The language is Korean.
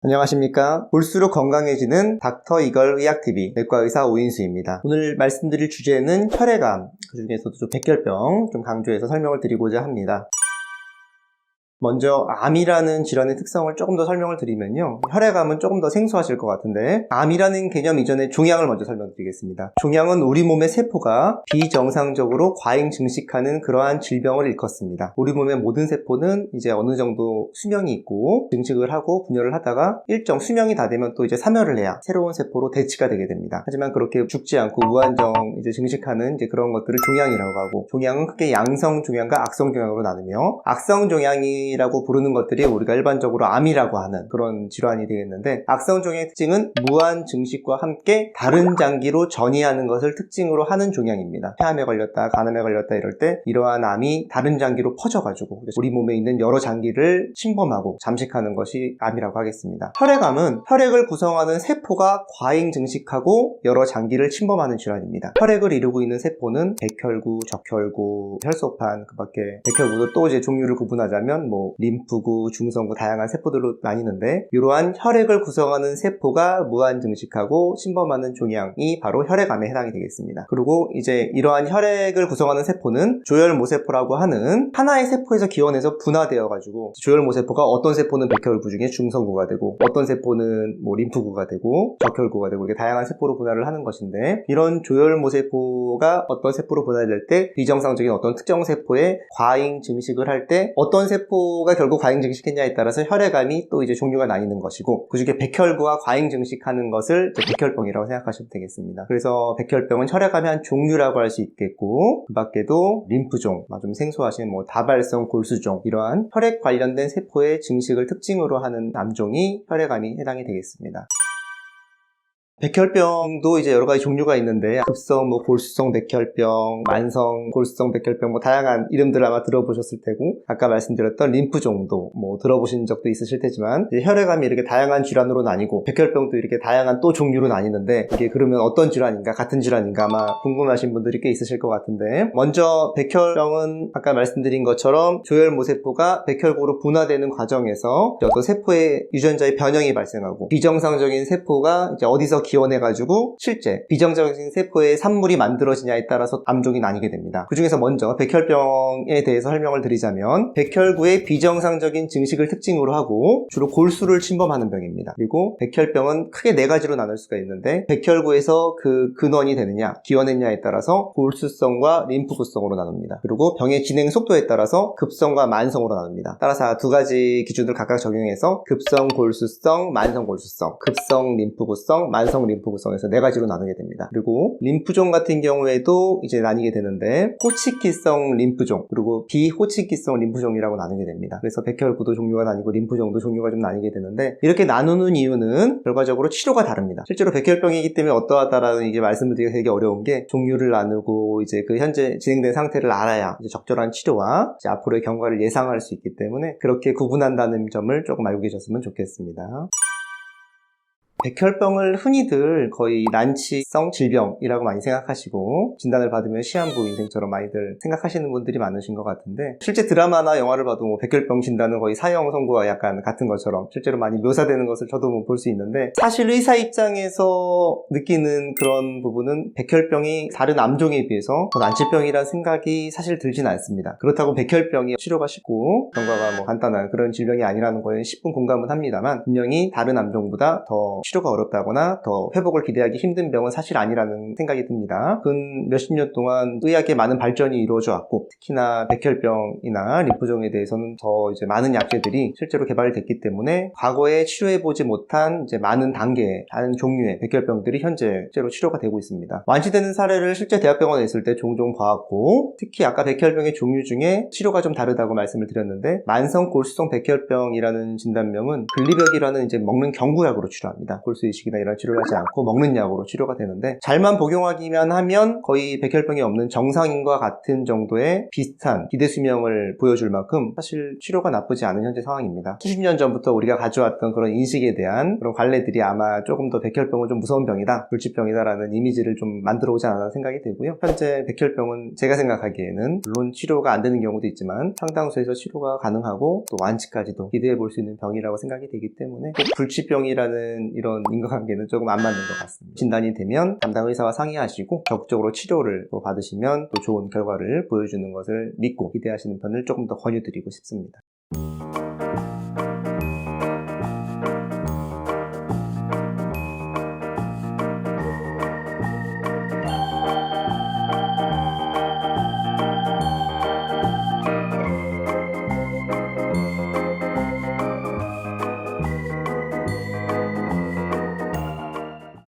안녕하십니까. 볼수록 건강해지는 닥터 이걸 의학TV 내과의사 오인수입니다. 오늘 말씀드릴 주제는 혈액암, 그 중에서도 좀 백혈병 좀 강조해서 설명을 드리고자 합니다. 먼저 암이라는 질환의 특성을 조금 더 설명을 드리면요, 혈액암은 조금 더 생소하실 것 같은데, 암이라는 개념 이전에 종양을 먼저 설명드리겠습니다. 종양은 우리 몸의 세포가 비정상적으로 과잉 증식하는 그러한 질병을 일컫습니다. 우리 몸의 모든 세포는 이제 어느 정도 수명이 있고 증식을 하고 분열을 하다가 일정 수명이 다 되면 또 이제 사멸을 해야 새로운 세포로 대치가 되게 됩니다. 하지만 그렇게 죽지 않고 무한정 이제 증식하는 이제 그런 것들을 종양이라고 하고, 종양은 크게 양성 종양과 악성 종양으로 나누며, 악성 종양이 라고 부르는 것들이 우리가 일반적으로 암이라고 하는 그런 질환이 되겠는데, 악성 종양의 특징은 무한 증식과 함께 다른 장기로 전이하는 것을 특징으로 하는 종양입니다. 폐암에 걸렸다, 간암에 걸렸다 이럴 때 이러한 암이 다른 장기로 퍼져가지고 우리 몸에 있는 여러 장기를 침범하고 잠식하는 것이 암이라고 하겠습니다. 혈액암은 혈액을 구성하는 세포가 과잉 증식하고 여러 장기를 침범하는 질환입니다. 혈액을 이루고 있는 세포는 백혈구, 적혈구, 혈소판, 그 밖에 백혈구도 또 이제 종류를 구분하자면 림프구, 중성구 다양한 세포들로 나뉘는데, 이러한 혈액을 구성하는 세포가 무한 증식하고 침범하는 종양이 바로 혈액암에 해당이 되겠습니다. 그리고 이제 이러한 혈액을 구성하는 세포는 조혈모세포라고 하는 하나의 세포에서 기원해서 분화되어 가지고, 조혈모세포가 어떤 세포는 백혈구 중에 중성구가 되고, 어떤 세포는 림프구가 되고 적혈구가 되고, 이렇게 다양한 세포로 분화를 하는 것인데, 이런 조혈모세포가 어떤 세포로 분화될 때 비정상적인 어떤 특정 세포에 과잉 증식을 할 때 어떤 세포가 결국 과잉 증식했냐에 따라서 혈액암이 또 이제 종류가 나뉘는 것이고, 그 중에 백혈구와 과잉 증식하는 것을 백혈병이라고 생각하시면 되겠습니다. 그래서 백혈병은 혈액암의 한 종류라고 할 수 있겠고, 그 밖에도 림프종, 좀 생소하신 다발성 골수종, 이러한 혈액 관련된 세포의 증식을 특징으로 하는 암종이 혈액암이 해당이 되겠습니다. 백혈병도 이제 여러 가지 종류가 있는데, 급성 골수성 백혈병, 만성 골수성 백혈병, 다양한 이름들 아마 들어보셨을 테고, 아까 말씀드렸던 림프종도 들어보신 적도 있으실 테지만, 혈액암이 이렇게 다양한 질환으로 나뉘고, 백혈병도 이렇게 다양한 또 종류로 나뉘는데, 이게 그러면 어떤 질환인가, 같은 질환인가 아마 궁금하신 분들이 꽤 있으실 것 같은데, 먼저 백혈병은 아까 말씀드린 것처럼 조혈모세포가 백혈구로 분화되는 과정에서 어떤 세포의 유전자의 변형이 발생하고, 비정상적인 세포가 이제 어디서 기원해가지고 실제 비정상적인 세포의 산물이 만들어지냐에 따라서 암종이 나뉘게 됩니다. 그 중에서 먼저 백혈병에 대해서 설명을 드리자면, 백혈구의 비정상적인 증식을 특징으로 하고 주로 골수를 침범하는 병입니다. 그리고 백혈병은 크게 네 가지로 나눌 수가 있는데, 백혈구에서 그 근원이 되느냐, 기원했냐에 따라서 골수성과 림프구성으로 나눕니다. 그리고 병의 진행 속도에 따라서 급성과 만성으로 나눕니다. 따라서 두 가지 기준을 각각 적용해서 급성 골수성, 만성 골수성, 급성 림프구성, 만성 림프구성에서 네 가지로 나누게 됩니다. 그리고 림프종 같은 경우에도 이제 나뉘게 되는데, 호치키성 림프종, 그리고 비호치키성 림프종이라고 나누게 됩니다. 그래서 백혈구도 종류가 나뉘고 림프종도 종류가 좀 나뉘게 되는데, 이렇게 나누는 이유는 결과적으로 치료가 다릅니다. 실제로 백혈병이기 때문에 어떠하다라는 이제 말씀을 드리기가 되게 어려운 게, 종류를 나누고 이제 그 현재 진행된 상태를 알아야 이제 적절한 치료와 이제 앞으로의 경과를 예상할 수 있기 때문에 그렇게 구분한다는 점을 조금 알고 계셨으면 좋겠습니다. 백혈병을 흔히들 거의 난치성 질병이라고 많이 생각하시고, 진단을 받으면 시한부 인생처럼 많이들 생각하시는 분들이 많으신 것 같은데, 실제 드라마나 영화를 봐도 백혈병 진단은 거의 사형 선고와 약간 같은 것처럼 실제로 많이 묘사되는 것을 저도 볼 수 있는데, 사실 의사 입장에서 느끼는 그런 부분은 백혈병이 다른 암종에 비해서 더 난치병이라는 생각이 사실 들진 않습니다. 그렇다고 백혈병이 치료가 쉽고 경과가 간단한 그런 질병이 아니라는 거에 10분 공감은 합니다만, 분명히 다른 암종보다 더 치료가 어렵다거나 더 회복을 기대하기 힘든 병은 사실 아니라는 생각이 듭니다. 근 몇십 년 동안 의학의 많은 발전이 이루어져 왔고, 특히나 백혈병이나 림프종에 대해서는 더 이제 많은 약제들이 실제로 개발됐기 때문에 과거에 치료해보지 못한 이제 많은 단계의, 다른 종류의 백혈병들이 현재 실제로 치료가 되고 있습니다. 완치되는 사례를 실제 대학병원에 있을 때 종종 봐왔고, 특히 아까 백혈병의 종류 중에 치료가 좀 다르다고 말씀을 드렸는데, 만성 골수성 백혈병이라는 진단명은 글리벽이라는 이제 먹는 경구약으로 치료합니다. 골수이식이나 이런 치료를 하지 않고 먹는 약으로 치료가 되는데, 잘만 복용하기만 하면 거의 백혈병이 없는 정상인과 같은 정도의 비슷한 기대 수명을 보여줄 만큼 사실 치료가 나쁘지 않은 현재 상황입니다. 수십 년 전부터 우리가 가져왔던 그런 인식에 대한 그런 관례들이 아마 조금 더 백혈병은 좀 무서운 병이다, 불치병이다라는 이미지를 좀 만들어 오지 않았나 생각이 되고요. 현재 백혈병은 제가 생각하기에는 물론 치료가 안 되는 경우도 있지만 상당수에서 치료가 가능하고 또 완치까지도 기대해 볼 수 있는 병이라고 생각이 되기 때문에 꼭 불치병이라는 이런 인과관계는 조금 안 맞는 것 같습니다. 진단이 되면 담당 의사와 상의하시고 적극적으로 치료를 또 받으시면 또 좋은 결과를 보여주는 것을 믿고 기대하시는 편을 조금 더 권유드리고 싶습니다.